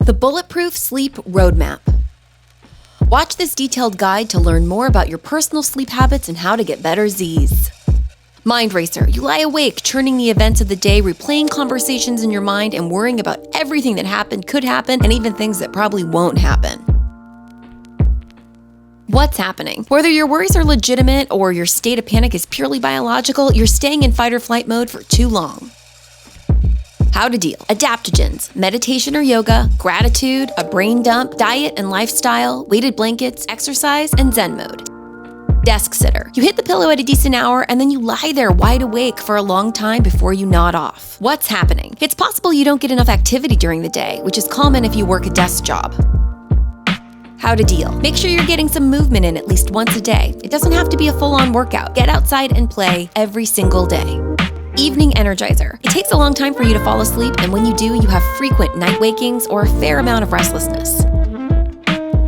The Bulletproof Sleep Roadmap. Watch this detailed guide to learn more about your personal sleep habits and how to get better Z's. Mind racer, you lie awake, churning the events of the day, replaying conversations in your mind, and worrying about everything that happened, could happen, and even things that probably won't happen. What's happening? Whether your worries are legitimate or your state of panic is purely biological, you're staying in fight or flight mode for too long. How to deal. Adaptogens, meditation or yoga, gratitude, a brain dump, diet and lifestyle, weighted blankets, exercise, and Zen mode. Desk sitter. You hit the pillow at a decent hour and then you lie there wide awake for a long time before you nod off. What's happening? It's possible you don't get enough activity during the day, which is common if you work a desk job. How to deal. Make sure you're getting some movement in at least once a day. It doesn't have to be a full-on workout. Get outside and play every single day. Evening energizer. It takes a long time for you to fall asleep, and when you do, you have frequent night wakings or a fair amount of restlessness.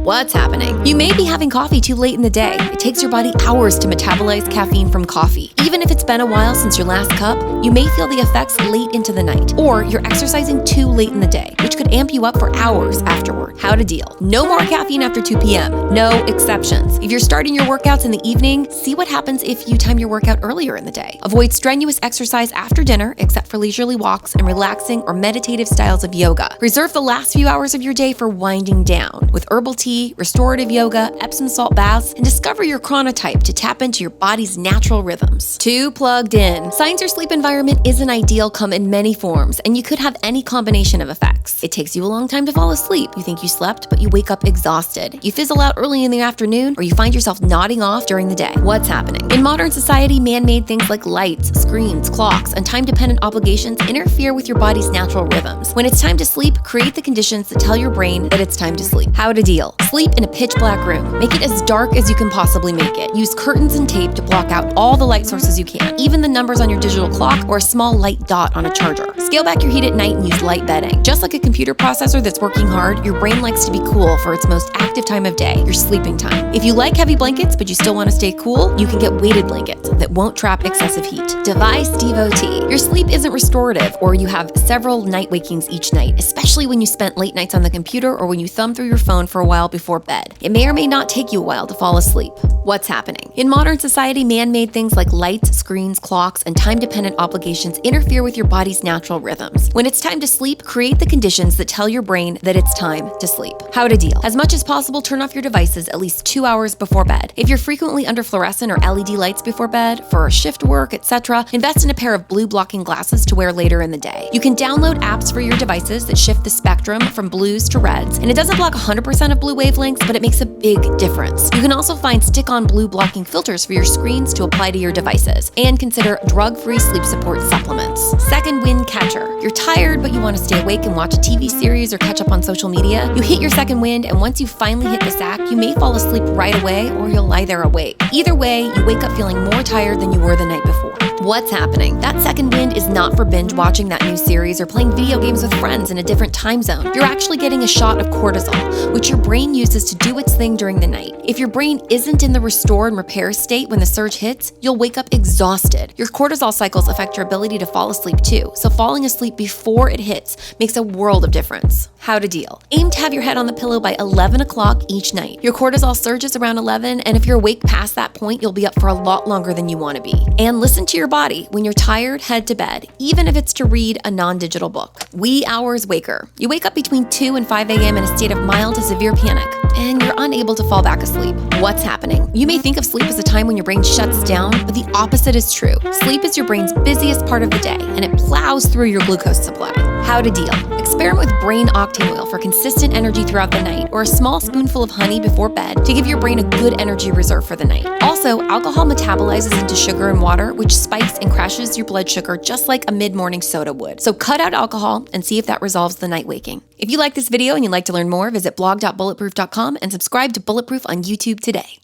What's happening? You may be having coffee too late in the day. It takes your body hours to metabolize caffeine from coffee. Even if it's been a while since your last cup, you may feel the effects late into the night. Or you're exercising too late in the day, which could amp you up for hours afterward. How to deal. No more caffeine after 2 p.m. No exceptions. If you're starting your workouts in the evening, see what happens if you time your workout earlier in the day. Avoid strenuous exercise after dinner, except for leisurely walks and relaxing or meditative styles of yoga. Reserve the last few hours of your day for winding down with herbal tea, restorative yoga, Epsom salt baths, and discover your chronotype to tap into your body's natural rhythms. Too plugged in. Signs your sleep environment isn't ideal come in many forms, and you could have any combination of effects. It takes you a long time to fall asleep. You think you slept, but you wake up exhausted. You fizzle out early in the afternoon, or you find yourself nodding off during the day. What's happening? In modern society, man-made things like lights, screens, clocks, and time-dependent obligations interfere with your body's natural rhythms. When it's time to sleep, create the conditions that tell your brain that it's time to sleep. How to deal. Sleep in a pitch black room. Make it as dark as you can possibly make it. Use curtains and tape to block out all the light sources you can, even the numbers on your digital clock or a small light dot on a charger. Scale back your heat at night and use light bedding. Just like a computer processor that's working hard, your brain likes to be cool for its most active time of day, your sleeping time. If you like heavy blankets but you still want to stay cool, you can get weighted blankets that won't trap excessive heat. Device devotee. Your sleep isn't restorative, or you have several night wakings each night, especially when you spent late nights on the computer or when you thumb through your phone for a while before bed. It may or may not take you a while to fall asleep. What's happening? In modern society, man-made things like lights, screens, clocks, and time-dependent obligations interfere with your body's natural rhythms. When it's time to sleep, create the conditions that tell your brain that it's time to sleep. How to deal. As much as possible, turn off your devices at least 2 hours before bed. If you're frequently under fluorescent or LED lights before bed, for shift work, etc., invest in a pair of blue blocking glasses to wear later in the day. You can download apps for your devices that shift the spectrum from blues to reds, and it doesn't block 100% of blue wavelengths, but it makes a big difference. You can also find stick-on blue blocking filters for your screens to apply to your devices, and consider drug-free sleep support supplements. Second wind catcher. You're tired, but you want to stay awake and watch a TV series or catch up on social media. You hit your second wind, and once you finally hit the sack, you may fall asleep right away, or you'll lie there awake. Either way, you wake up feeling more tired than you were the night before. What's happening? That second wind is not for binge watching that new series or playing video games with friends in a different time zone. You're actually getting a shot of cortisol, which your brain uses to do its thing during the night. If your brain isn't in the restore and repair state when the surge hits, you'll wake up exhausted. Your cortisol cycles affect your ability to fall asleep too, so falling asleep before it hits makes a world of difference. How to deal. Aim to have your head on the pillow by 11 o'clock each night. Your cortisol surges around 11, and if you're awake past that point, you'll be up for a lot longer than you want to be. And listen to your body. When you're tired, head to bed, even if it's to read a non-digital book. Wee hours waker. You wake up between 2 and 5 a.m. in a state of mild to severe panic, and you're unable to fall back asleep. What's happening? You may think of sleep as a time when your brain shuts down, but the opposite is true. Sleep is your brain's busiest part of the day, and it plows through your glucose supply. How to deal. Experiment with brain octane oil for consistent energy throughout the night, or a small spoonful of honey before bed to give your brain a good energy reserve for the night. Also, alcohol metabolizes into sugar and water, which spikes and crashes your blood sugar just like a mid-morning soda would. So cut out alcohol and see if that resolves the night waking. If you like this video and you'd like to learn more, visit blog.bulletproof.com and subscribe to Bulletproof on YouTube today.